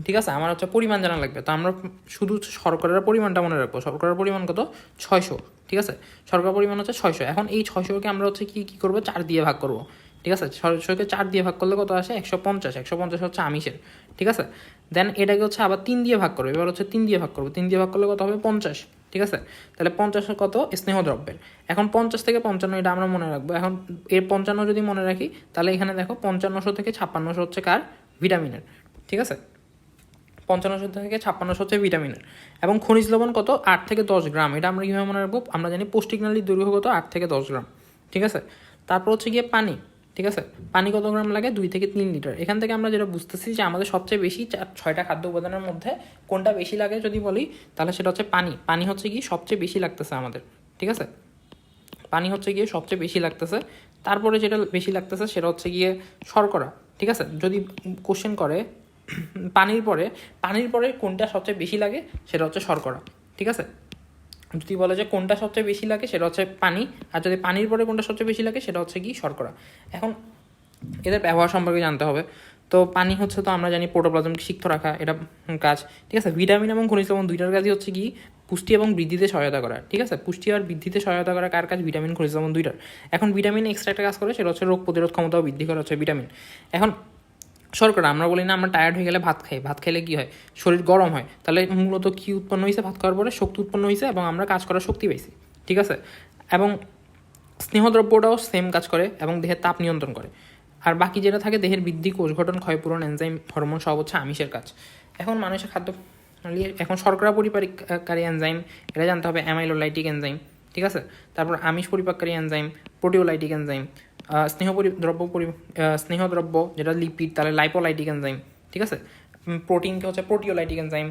ঠিক আছে, আমার হচ্ছে পরিমাণ জানা লাগবে। তো আমরা শুধু শর্করার পরিমাণটা মনে রাখবো। শর্করার পরিমাণ কত? 600। ঠিক আছে, শর্করার পরিমাণ হচ্ছে 600। এখন এই 600কে আমরা হচ্ছে কী করবো? 4 দিয়ে ভাগ করবো। ঠিক আছে, 600কে 4 দিয়ে ভাগ করলে কত আসে? 150। 150 হচ্ছে আমিষের। ঠিক আছে, দেন এটাকে হচ্ছে আবার 3 দিয়ে ভাগ করবো। এবার হচ্ছে 3 দিয়ে ভাগ করবো। 3 দিয়ে ভাগ করলে কত হবে? 50। ঠিক আছে, তাহলে 50 কত? স্নেহদ্রব্যের। এখন 50 থেকে 55 এটা আমরা মনে রাখবো। এখন এর 55 যদি মনে রাখি, তাহলে এখানে দেখো 5500 থেকে 5600 হচ্ছে কার? ভিটামিনের। ঠিক আছে, 5500 থেকে 5600 হচ্ছে ভিটামিনের। এবং খনিজ লবণ কত? 8 থেকে 10 গ্রাম। এটা আমরা কীভাবে মনে রাখবো? আমরা জানি পৌষ্টিক নালীর দৈর্ঘ্য কত? 8 থেকে 10 গ্রাম। ঠিক আছে, তারপর হচ্ছে গিয়ে পানি। ঠিক আছে, পানি কত গ্রাম লাগে? 2 থেকে 3 লিটার। এখান থেকে আমরা যেটা বুঝতেছি যে আমাদের সবচেয়ে বেশি 6টা খাদ্য উপাদানের মধ্যে কোনটা বেশি লাগে যদি বলি, তাহলে সেটা হচ্ছে পানি। পানি হচ্ছে কি সবচেয়ে বেশি লাগতেছে আমাদের। ঠিক আছে, পানি হচ্ছে গিয়ে সবচেয়ে বেশি লাগতেছে। তারপরে যেটা বেশি লাগতেছে সেটা হচ্ছে গিয়ে শর্করা। ঠিক আছে, যদি কোশ্চেন করে পানির পরে কোনটা সবচেয়ে বেশি লাগে, সেটা হচ্ছে শর্করা। ঠিক আছে, যদি বলে যে কোনটা সবচেয়ে বেশি লাগে, সেটা হচ্ছে পানি। আর যদি পানির পরে কোনটা সবচেয়ে বেশি লাগে, সেটা হচ্ছে কি শর্করা। এখন এদের ব্যবহার সম্পর্কে জানতে হবে। তো পানি হচ্ছে, তো আমরা জানি প্রোটোপ্লাজমকে সিক্ত রাখা, এটা কাজ। ঠিক আছে, ভিটামিন এবং খনিজ লবণ দুইটার কাজই হচ্ছে কি পুষ্টি এবং বৃদ্ধিতে সহায়তা করা। ঠিক আছে, পুষ্টি আর বৃদ্ধিতে সহায়তা করা কার কাজ? ভিটামিন, খনিজ লবণ দুইটার। এখন ভিটামিন এক্সট্রা একটা কাজ করে, সেটা হচ্ছে রোগ প্রতিরোধ ক্ষমতাও বৃদ্ধি করা হচ্ছে ভিটামিন। এখন শর্করা, আমরা বলি না আমরা টায়ার্ড হয়ে গেলে ভাত খাই, ভাত খাইলে কী হয়? শরীর গরম হয়। তাহলে মূলত কী উৎপন্ন হয়েছে? ভাত খাওয়ার পরে শক্তি উৎপন্ন হয়েছে এবং আমরা কাজ করার শক্তি পাইছি। ঠিক আছে, এবং স্নেহদ্রব্যটাও সেম কাজ করে এবং দেহের তাপ নিয়ন্ত্রণ করে। আর বাকি যেটা থাকে দেহের বৃদ্ধি, কোষ গঠন, ক্ষয়পূরণ, এনজাইম, হরমোন সব হচ্ছে আমিষের কাজ। এখন মানুষের খাদ্য, এখন শর্করা পরিপাককারী এনজাইম, এটা জানতে হবে, অ্যামাইলোলাইটিক এনজাইম। ঠিক আছে, তারপর আমিষ পরিপাককারী এনজাইম, প্রোটিওলাইটিক এনজাইম। স্নেহদ্রব্য যেটা লিপিড, তাহলে লাইপোলাইটিক এনজাইম। ঠিক আছে, প্রোটিনকে হচ্ছে প্রোটিওলাইটিক এনজাইম,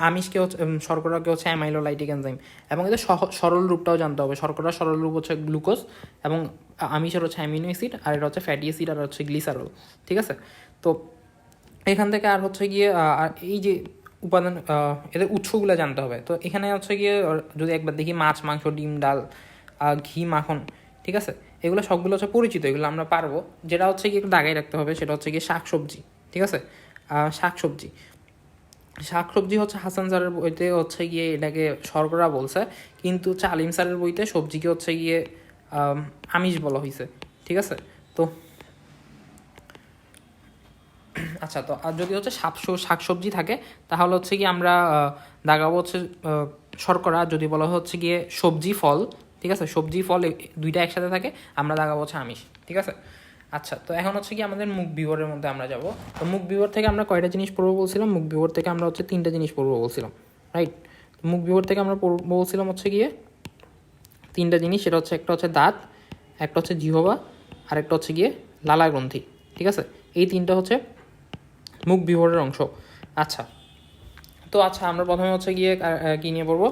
আমিষকে হচ্ছে শর্করাকে হচ্ছে অ্যামাইলোলাইটিক এনজাইম। এবং এদের সরল রূপটাও জানতে হবে। শর্করার সরল রূপ হচ্ছে গ্লুকোজ, এবং আমিষের হচ্ছে অ্যামিনো অ্যাসিড, আর এটা হচ্ছে ফ্যাটি অ্যাসিড, আর হচ্ছে গ্লিসারল। ঠিক আছে, তো এখান থেকে আর হচ্ছে গিয়ে আর এই যে উপাদান, এদের উৎসগুলো জানতে হবে। তো এখানে হচ্ছে গিয়ে যদি একবার দেখি মাছ, মাংস, ডিম, ডাল, ঘি, মাখন। ঠিক আছে, এগুলো সবগুলো হচ্ছে পরিচিত, এগুলো আমরা পারবো। যেটা হচ্ছে গিয়ে একটু দাগাই রাখতে হবে, সেটা হচ্ছে গিয়ে শাকসবজি। ঠিক আছে, শাকসবজি শাকসবজি হচ্ছে হাসান স্যারের বইতে হচ্ছে গিয়ে এটাকে শর্করা বলছে, কিন্তু হচ্ছে আলিম স্যারের বইতে সবজিকে হচ্ছে গিয়ে আমিষ বলা হয়েছে। ঠিক আছে, তো আচ্ছা, তো আর যদি হচ্ছে শাকসবজি থাকে, তাহলে হচ্ছে কি আমরা দাগাবো হচ্ছে শর্করা। যদি বলা হচ্ছে গিয়ে সবজি ফল, ঠিক আছে, সবজি ফল দুইটা একসাথে থাকে, আমরা দাগাবো হচ্ছে আমিষ। ঠিক আছে, আচ্ছা, তো এখন হচ্ছে কি আমাদের মুখ বিবরের মধ্যে আমরা যাব। তো মুখ বিবর থেকে আমরা কয়টা জিনিস পড়বো বলছিলাম? মুখ বিবর থেকে আমরা হচ্ছে 3টা জিনিস পড়বো বলছিলাম, রাইট? মুখ বিবর থেকে আমরা বলছিলাম হচ্ছে গিয়ে 3টা জিনিস। সেটা হচ্ছে, একটা হচ্ছে দাঁত, একটা হচ্ছে জিহ্বা, আর একটা হচ্ছে গিয়ে লালা গ্রন্থি। ঠিক আছে, এই 3টা হচ্ছে মুখ বিবরের অংশ। আচ্ছা, তো আচ্ছা, আমরা প্রথমে হচ্ছে গিয়ে কী নিয়ে পড়বো?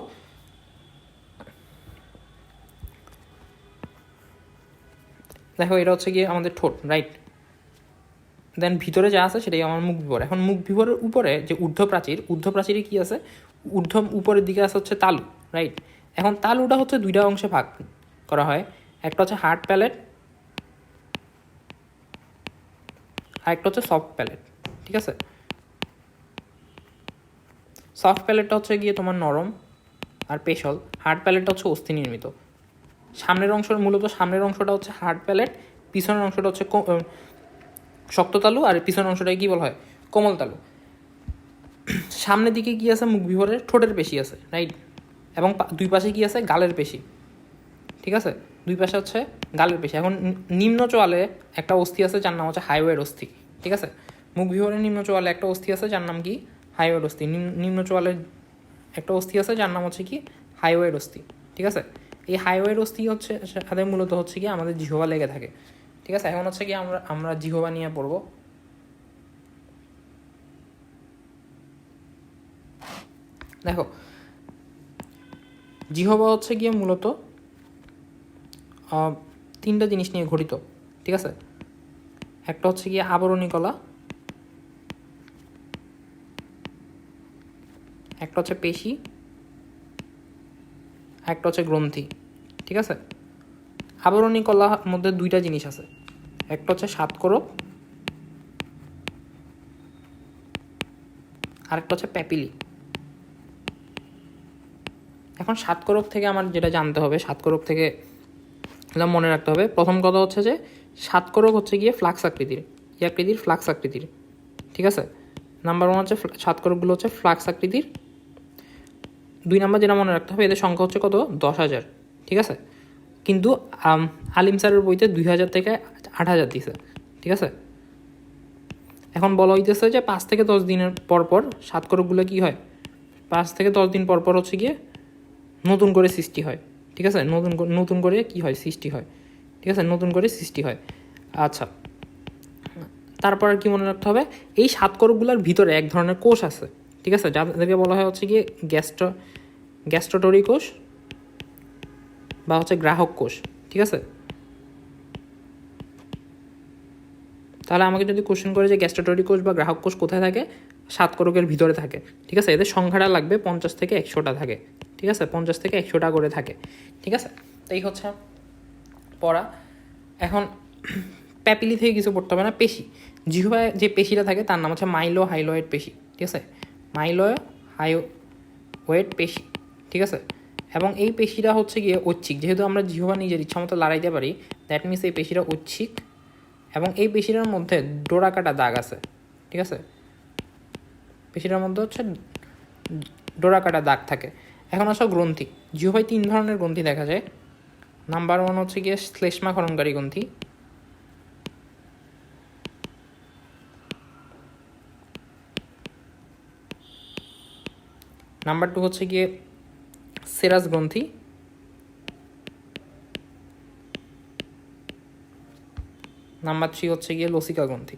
দেখো, এটা হচ্ছে গিয়ে আমাদের ঠোঁট, রাইট? দেন ভিতরে যা আছে সেটাই আমার মুখ বিবর। এখন মুখ বিবরের উপরে যে ঊর্ধ্বপ্রাচীরে কী আছে? উপরের দিকে আছে হচ্ছে তালু, রাইট? এখন তালুটা হচ্ছে 2টা অংশে ভাগ করা হয়। একটা হচ্ছে হার্ড প্যালেট, আর একটা হচ্ছে সফট প্যালেট। ঠিক আছে, সফট প্যালেটটা হচ্ছে গিয়ে তোমার নরম আর পেশল, হার্ড প্যালেটটা হচ্ছে অস্থি নির্মিত। মূলত সামনের অংশটা হচ্ছে হার্ড প্যালেট, পিছনের অংশটা হচ্ছে শক্ত তালু, আর পিছনের অংশটাকে কী বলা হয়? কোমল তালু। সামনের দিকে কী আছে? মুখ বিবরের ঠোঁটের পেশি আছে, রাইট? এবং দুই পাশে কী আছে? গালের পেশি। ঠিক আছে, দুই পাশে হচ্ছে গালের পেশি। এখন নিম্ন চোয়ালে একটা অস্থি আছে যার নাম হচ্ছে হাইওয়ের অস্থি। ঠিক আছে, মুখ বিবরের নিম্ন চোয়ালে একটা অস্থি আছে যার নাম কি? হাইওয়ের অস্থি। নিম্ন চোয়ালে একটা অস্থি আছে যার নাম হচ্ছে কি? হাইওয়ের অস্থি। ঠিক আছে, এই হাইওয়ের অস্থি হচ্ছে সাথে মূলত হচ্ছে কি আমাদের জিহ্বা লেগে থাকে। ঠিক আছে, এখন হচ্ছে কি আমরা জিহ্বা নিয়ে পড়বো। দেখো, জিহ্বা হচ্ছে গিয়ে মূলত 3টা জিনিস নিয়ে গঠিত। ঠিক আছে, একটা হচ্ছে গিয়ে আবরণী কলা, একটা হচ্ছে পেশি, একটা হচ্ছে গ্রন্থি। ঠিক আছে, আবরণী কলার মধ্যে 2টা জিনিস আছে, একটা হচ্ছে শ্বাতকোরক, আরেকটা হচ্ছে প্যাপিলি। এখন সাতকোরক থেকে আমার যেটা জানতে হবে, সাতকোরক থেকে এটা মনে রাখতে হবে। প্রথম কথা হচ্ছে যে সাতকোরক হচ্ছে গিয়ে ফ্লাক্স আকৃতির, কি আকৃতির? ফ্লাক্স আকৃতির, ঠিক আছে। নাম্বার ওয়ান হচ্ছে সাতকোরকগুলো হচ্ছে ফ্লাক্স আকৃতির। 2 নাম্বার যেটা মনে রাখতে হবে, এদের সংখ্যা হচ্ছে কত? 10,000, ঠিক আছে। কিন্তু আলিম স্যারের বইতে 2,000 থেকে 8,000 দিছে, ঠিক আছে। এখন বলা হইতেছে যে 5 থেকে 10 দিনের পর পর সাতকোরকগুলো কী হয়, 5 থেকে 10 দিন পর পর হচ্ছে গিয়ে নতুন করে সৃষ্টি হয়, ঠিক আছে। নতুন করে কি হয়? সৃষ্টি হয়, ঠিক আছে, নতুন করে সৃষ্টি হয়। আচ্ছা, তারপর আর কি মনে রাখতে হবে? এই সাতকোরকগুলোর ভিতরে এক ধরনের কোষ আছে, ঠিক আছে, যাদেরকে বলা হয় হচ্ছে গিয়ে গ্যাস্ট্রোটরি কোষ বা হচ্ছে গ্রাহক কোষ, ঠিক আছে। তাহলে আমাকে যদি কোশ্চেন করে যে গ্যাস্ট্রোটরি কোষ বা গ্রাহক কোষ কোথায় থাকে, সাতকোরকের ভিতরে থাকে, ঠিক আছে। এদের সংখ্যাটা লাগবে 50 থেকে 100টা থাকে, ঠিক আছে, 50 থেকে 100টা করে থাকে, ঠিক আছে। তো এই হচ্ছে পড়া। এখন প্যাপিলি থেকে কিছু পড়তে হবে না। পেশি, জিহ্বায় যে পেশিটা থাকে তার নাম হচ্ছে মাইলো হাইলোয়েড পেশি, ঠিক আছে, মাইলো হাইওয়েড পেশি, ঠিক আছে। এবং এই পেশিটা হচ্ছে গিয়ে ঐচ্ছিক, যেহেতু আমরা জিহ্বা নিজের ইচ্ছা মতো লড়াইতে পারি, দ্যাট মিনস এই পেশিটা ঐচ্ছিক। এবং এই পেশিটার মধ্যে ডোরাকাটা দাগ আছে, ঠিক আছে, পেশিটার মধ্যে হচ্ছে ডোরাকাটা দাগ থাকে। এখন আসো গ্রন্থি। জিহ্বায় 3 ধরনের গ্রন্থি দেখা যায়। নাম্বার 1 হচ্ছে গিয়ে শ্লেষ্মা ক্ষরণকারী গ্রন্থি, নাম্বার 2 হচ্ছে গিয়ে সেরাস গ্রন্থি, নাম্বার 3 হচ্ছে গিয়ে লসিকা গ্রন্থি।